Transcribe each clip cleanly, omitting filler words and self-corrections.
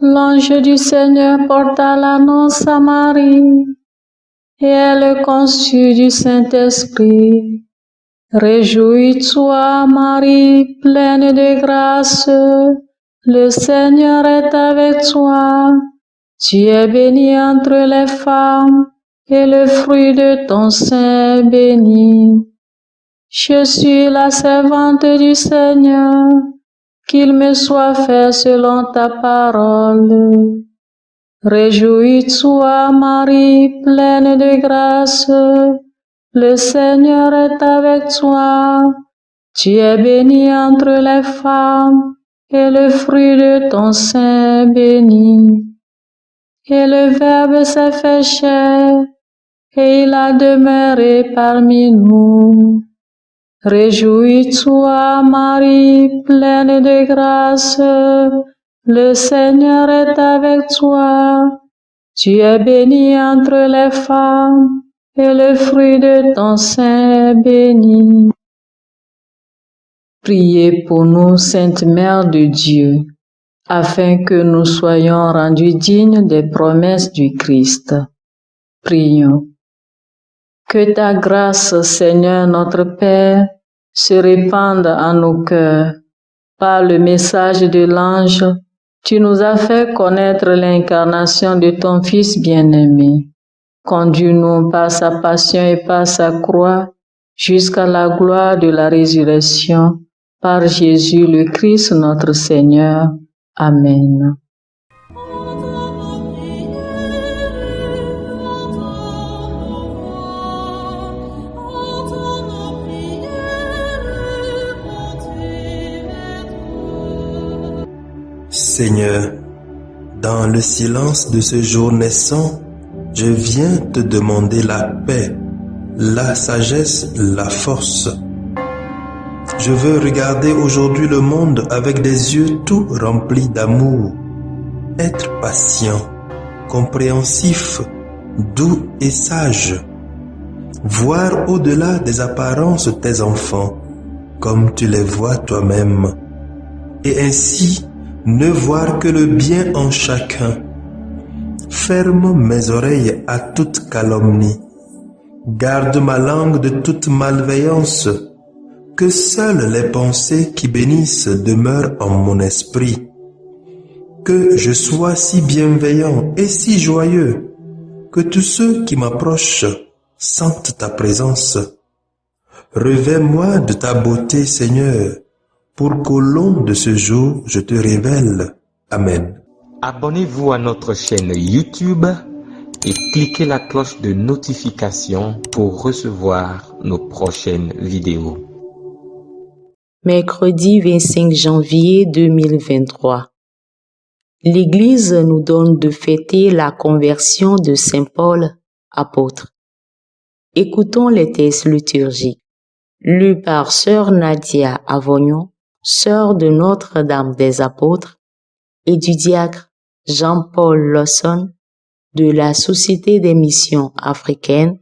L'ange du Seigneur porta l'annonce à Marie, et elle conçut du Saint-Esprit. Réjouis-toi, Marie, pleine de grâce, le Seigneur est avec toi. Tu es bénie entre les femmes, et le fruit de ton sein est béni. Je suis la servante du Seigneur, qu'il me soit fait selon ta parole. Réjouis-toi, Marie, pleine de grâce, le Seigneur est avec toi. Tu es bénie entre les femmes, et le fruit de ton sein est béni. Et le Verbe s'est fait chair, et il a demeuré parmi nous. Réjouis-toi, Marie, pleine de grâce, le Seigneur est avec toi. Tu es bénie entre les femmes, et le fruit de ton sein est béni. Priez pour nous, Sainte Mère de Dieu, afin que nous soyons rendus dignes des promesses du Christ. Prions. Que ta grâce, Seigneur notre Père, se répande en nos cœurs. Par le message de l'ange, tu nous as fait connaître l'incarnation de ton Fils bien-aimé. Conduis-nous par sa passion et par sa croix jusqu'à la gloire de la résurrection, par Jésus le Christ notre Seigneur. Amen. Seigneur, dans le silence de ce jour naissant, je viens te demander la paix, la sagesse, la force. Je veux regarder aujourd'hui le monde avec des yeux tout remplis d'amour, être patient, compréhensif, doux et sage, voir au-delà des apparences tes enfants, comme tu les vois toi-même, et ainsi ne voir que le bien en chacun. Ferme mes oreilles à toute calomnie. Garde ma langue de toute malveillance. Que seules les pensées qui bénissent demeurent en mon esprit. Que je sois si bienveillant et si joyeux, que tous ceux qui m'approchent sentent ta présence. Revêt-moi de ta beauté, Seigneur, pour qu'au long de ce jour, je te révèle. Amen. Abonnez-vous à notre chaîne YouTube et cliquez la cloche de notification pour recevoir nos prochaines vidéos. Mercredi 25 janvier 2023. L'Église nous donne de fêter la conversion de Saint Paul, apôtre. Écoutons les textes liturgiques. Lus par Sœur Nadia Avognon, sœur de Notre-Dame des Apôtres, et du diacre Jean-Paul Lawson de la Société des Missions africaines,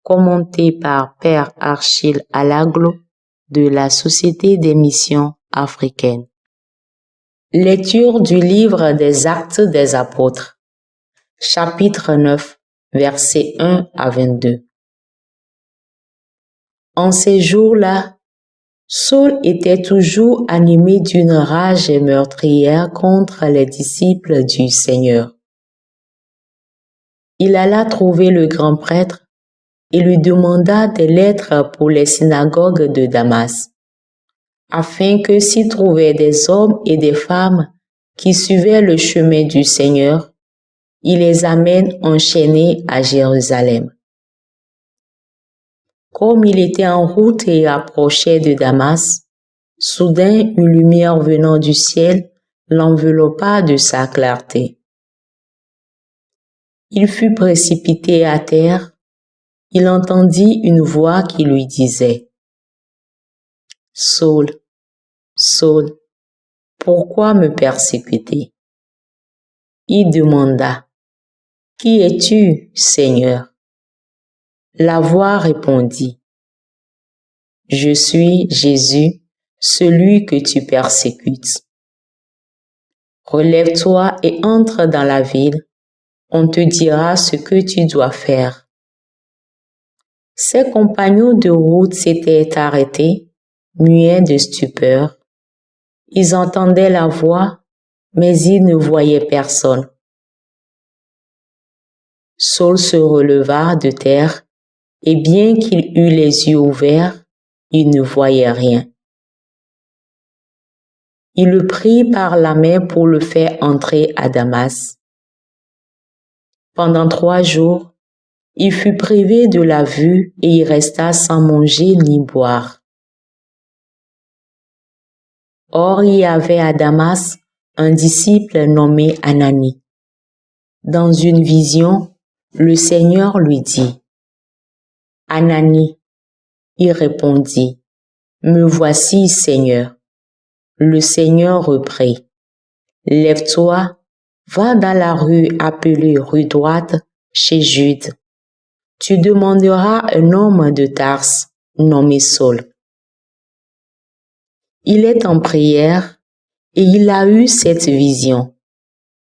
commenté par Père Achille Alaglo de la Société des Missions africaines. Lecture du livre des Actes des Apôtres, chapitre 9, versets 1 à 22. En ces jours-là, Saul était toujours animé d'une rage meurtrière contre les disciples du Seigneur. Il alla trouver le grand prêtre et lui demanda des lettres pour les synagogues de Damas, afin que s'y trouvaient des hommes et des femmes qui suivaient le chemin du Seigneur, il les amène enchaînés à Jérusalem. Comme il était en route et approchait de Damas, soudain une lumière venant du ciel l'enveloppa de sa clarté. Il fut précipité à terre il entendit une voix qui lui disait « Saul, Saul, pourquoi me persécuter ?» Il demanda « Qui es-tu, Seigneur ?» La voix répondit « Je suis Jésus, celui que tu persécutes. Relève-toi et entre dans la ville, on te dira ce que tu dois faire. » Ses compagnons de route s'étaient arrêtés, muets de stupeur. Ils entendaient la voix, mais ils ne voyaient personne. Saul se releva de terre, et bien qu'il eût les yeux ouverts, il ne voyait rien. Il le prit par la main pour le faire entrer à Damas. Pendant 3 jours, il fut privé de la vue et il resta sans manger ni boire. Or, il y avait à Damas un disciple nommé Ananie. Dans une vision, le Seigneur lui dit « Ananie ». Il répondit « Me voici, Seigneur ». Le Seigneur reprit « Lève-toi, va dans la rue appelée rue droite, chez Jude. Tu demanderas un homme de Tarse, nommé Saul. Il est en prière et il a eu cette vision.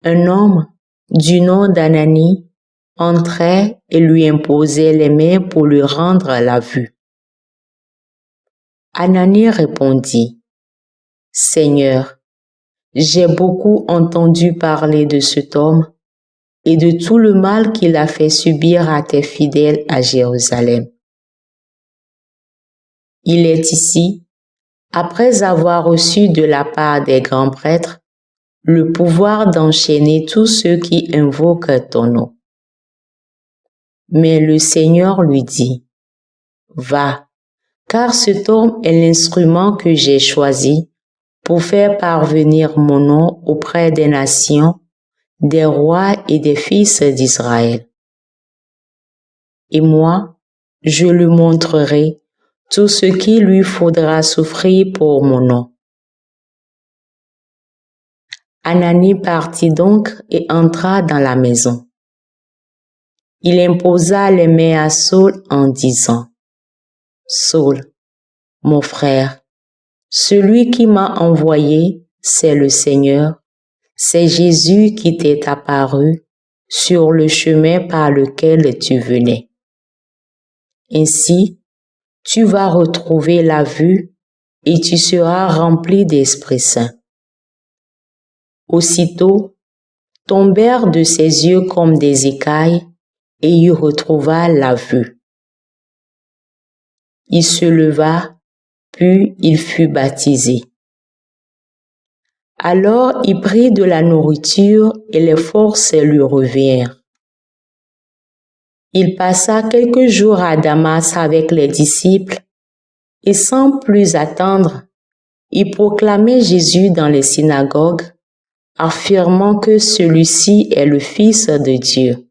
Un homme du nom d'Ananie entrait et lui imposait les mains pour lui rendre la vue. Ananie répondit « Seigneur, j'ai beaucoup entendu parler de cet homme et de tout le mal qu'il a fait subir à tes fidèles à Jérusalem. Il est ici, après avoir reçu de la part des grands prêtres le pouvoir d'enchaîner tous ceux qui invoquent ton nom. » Mais le Seigneur lui dit « Va, car cet homme est l'instrument que j'ai choisi pour faire parvenir mon nom auprès des nations, des rois et des fils d'Israël. Et moi, je lui montrerai tout ce qu'il lui faudra souffrir pour mon nom. » Ananie partit donc et entra dans la maison. Il imposa les mains à Saul en disant « Saul, mon frère, celui qui m'a envoyé, c'est le Seigneur, c'est Jésus qui t'est apparu sur le chemin par lequel tu venais. Ainsi, tu vas retrouver la vue et tu seras rempli d'Esprit Saint. » Aussitôt, tombèrent de ses yeux comme des écailles et il retrouva la vue. Il se leva, puis il fut baptisé. Alors il prit de la nourriture et les forces lui revinrent. Il passa quelques jours à Damas avec les disciples et sans plus attendre, il proclamait Jésus dans les synagogues, affirmant que celui-ci est le Fils de Dieu.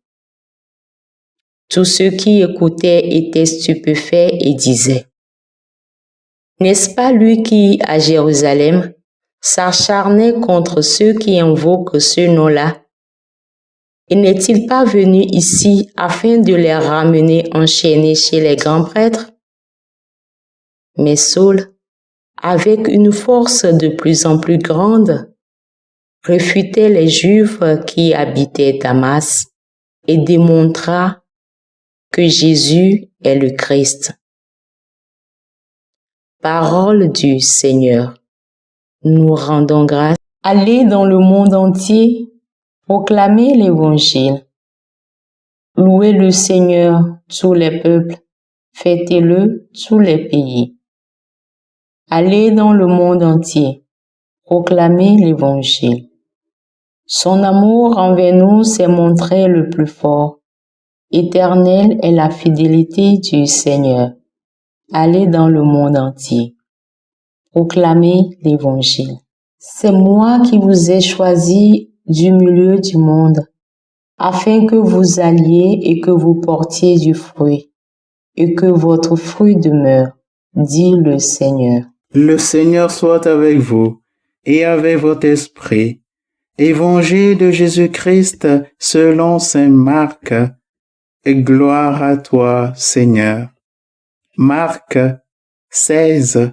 Tous ceux qui écoutaient étaient stupéfaits et disaient « N'est-ce pas lui qui, à Jérusalem, s'acharnait contre ceux qui invoquent ce nom-là? Et n'est-il pas venu ici afin de les ramener enchaînés chez les grands prêtres? » Mais Saul, avec une force de plus en plus grande, réfutait les Juifs qui habitaient Damas et démontra que Jésus est le Christ. Parole du Seigneur. Nous rendons grâce. Allez dans le monde entier, proclamez l'Évangile. Louez le Seigneur, tous les peuples, fêtez-le, tous les pays. Allez dans le monde entier, proclamez l'Évangile. Son amour envers nous s'est montré le plus fort. Éternelle est la fidélité du Seigneur. Allez dans le monde entier. Proclamez l'Évangile. C'est moi qui vous ai choisi du milieu du monde, afin que vous alliez et que vous portiez du fruit, et que votre fruit demeure, dit le Seigneur. Le Seigneur soit avec vous et avec votre esprit. Évangile de Jésus-Christ selon saint Marc. Gloire à toi, Seigneur. Marc 16,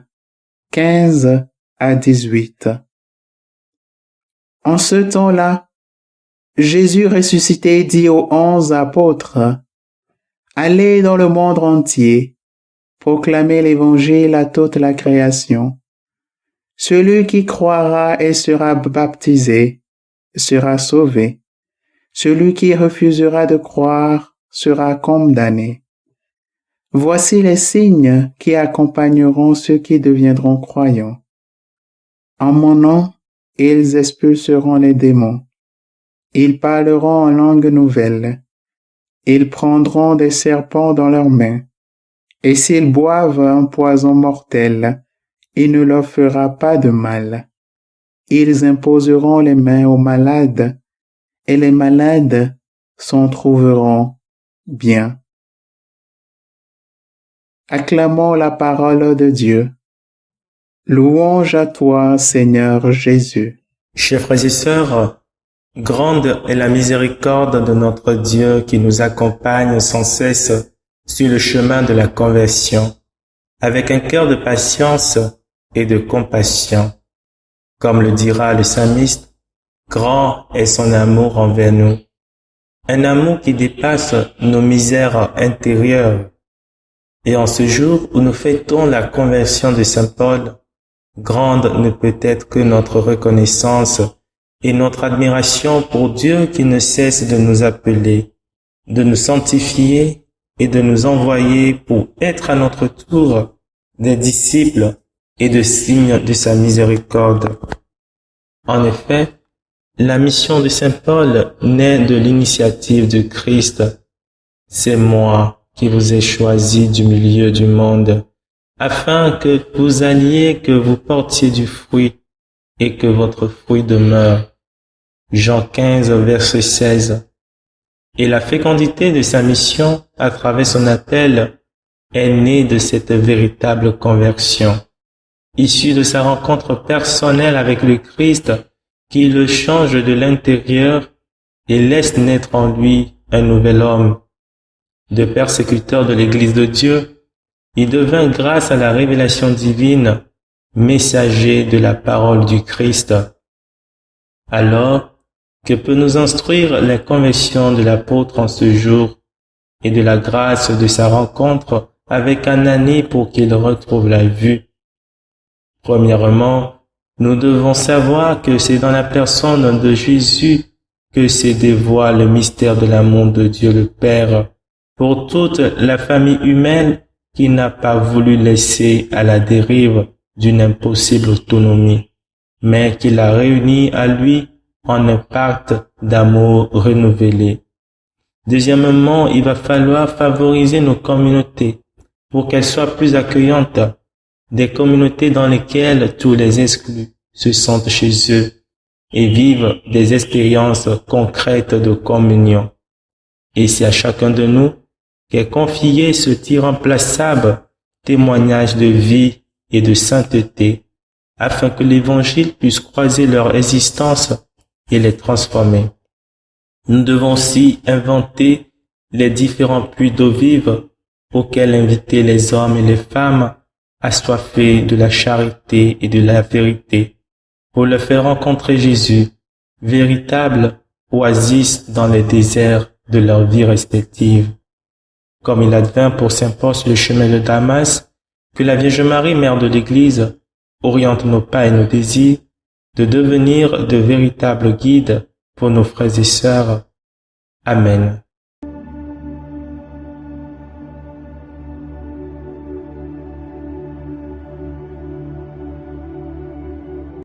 15 à 18. En ce temps-là, Jésus ressuscité dit aux 11 apôtres, « Allez dans le monde entier, proclamez l'évangile à toute la création. Celui qui croira et sera baptisé sera sauvé. Celui qui refusera de croire sera condamné. Voici les signes qui accompagneront ceux qui deviendront croyants. En mon nom, ils expulseront les démons. Ils parleront en langue nouvelle. Ils prendront des serpents dans leurs mains. Et s'ils boivent un poison mortel, il ne leur fera pas de mal. Ils imposeront les mains aux malades, et les malades s'en trouveront bien. » Acclamons la parole de Dieu. Louange à toi, Seigneur Jésus. Chers frères et sœurs, grande est la miséricorde de notre Dieu qui nous accompagne sans cesse sur le chemin de la conversion, avec un cœur de patience et de compassion. Comme le dira le psalmiste, grand est son amour envers nous, un amour qui dépasse nos misères intérieures. Et en ce jour où nous fêtons la conversion de Saint Paul, grande ne peut être que notre reconnaissance et notre admiration pour Dieu qui ne cesse de nous appeler, de nous sanctifier et de nous envoyer pour être à notre tour des disciples et de signes de sa miséricorde. En effet, la mission de Saint Paul naît de l'initiative de Christ. C'est moi qui vous ai choisi du milieu du monde, afin que vous alliez, que vous portiez du fruit, et que votre fruit demeure. Jean 15, verset 16. Et la fécondité de sa mission, à travers son appel, est née de cette véritable conversion, issue de sa rencontre personnelle avec le Christ, qui le change de l'intérieur et laisse naître en lui un nouvel homme. De persécuteur de l'Église de Dieu, il devint, grâce à la révélation divine, messager de la parole du Christ. Alors, que peut nous instruire la conversion de l'apôtre en ce jour et de la grâce de sa rencontre avec Ananie pour qu'il retrouve la vue? Premièrement, nous devons savoir que c'est dans la personne de Jésus que se dévoile le mystère de l'amour de Dieu le Père pour toute la famille humaine qui n'a pas voulu laisser à la dérive d'une impossible autonomie, mais qui l'a réunie à lui en un pacte d'amour renouvelé. Deuxièmement, il va falloir favoriser nos communautés pour qu'elles soient plus accueillantes, des communautés dans lesquelles tous les exclus se sentent chez eux et vivent des expériences concrètes de communion. Et c'est à chacun de nous qu'est confié ce irremplaçable témoignage de vie et de sainteté, afin que l'Évangile puisse croiser leur existence et les transformer. Nous devons aussi inventer les différents puits d'eau vive auxquels inviter les hommes et les femmes assoiffés de la charité et de la vérité, pour leur faire rencontrer Jésus, véritable oasis dans les déserts de leur vie respective. Comme il advint pour saint Paul sur le chemin de Damas, que la Vierge Marie, mère de l'Église, oriente nos pas et nos désirs, de devenir de véritables guides pour nos frères et sœurs. Amen.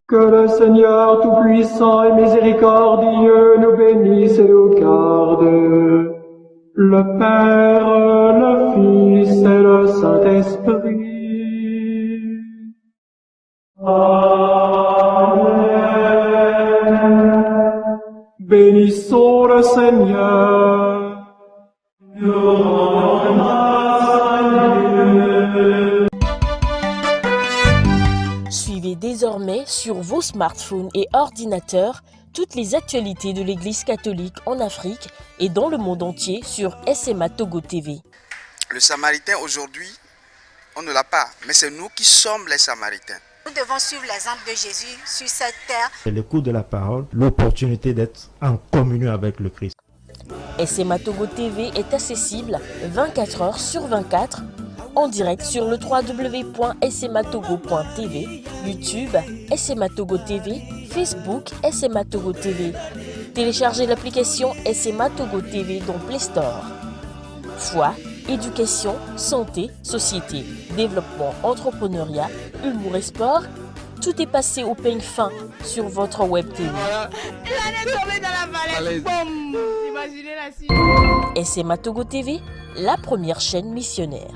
Que le Seigneur Tout-Puissant et Miséricordieux nous bénisse et nous garde, le Père, le Fils et le Saint-Esprit. Amen. Bénissons le Seigneur. Nous rendons grâce à Suivez désormais sur vos smartphones et ordinateurs toutes les actualités de l'Église catholique en Afrique et dans le monde entier sur SMA Togo TV. Le Samaritain aujourd'hui, on ne l'a pas, mais c'est nous qui sommes les Samaritains. Nous devons suivre l'exemple de Jésus sur cette terre. C'est l'écoute de la parole, l'opportunité d'être en communion avec le Christ. SMA Togo TV est accessible 24 heures sur 24 en direct sur le www.smatogo.tv, YouTube SMA Togo TV, Facebook SMA Togo TV. Téléchargez l'application SMA Togo TV dans Play Store. Foi, éducation, santé, société, développement, entrepreneuriat, humour et sport, tout est passé au peigne fin sur votre web TV. Il allait tomber dans la vallée. Boum. Imaginez la suite. SMA Togo TV, la première chaîne missionnaire.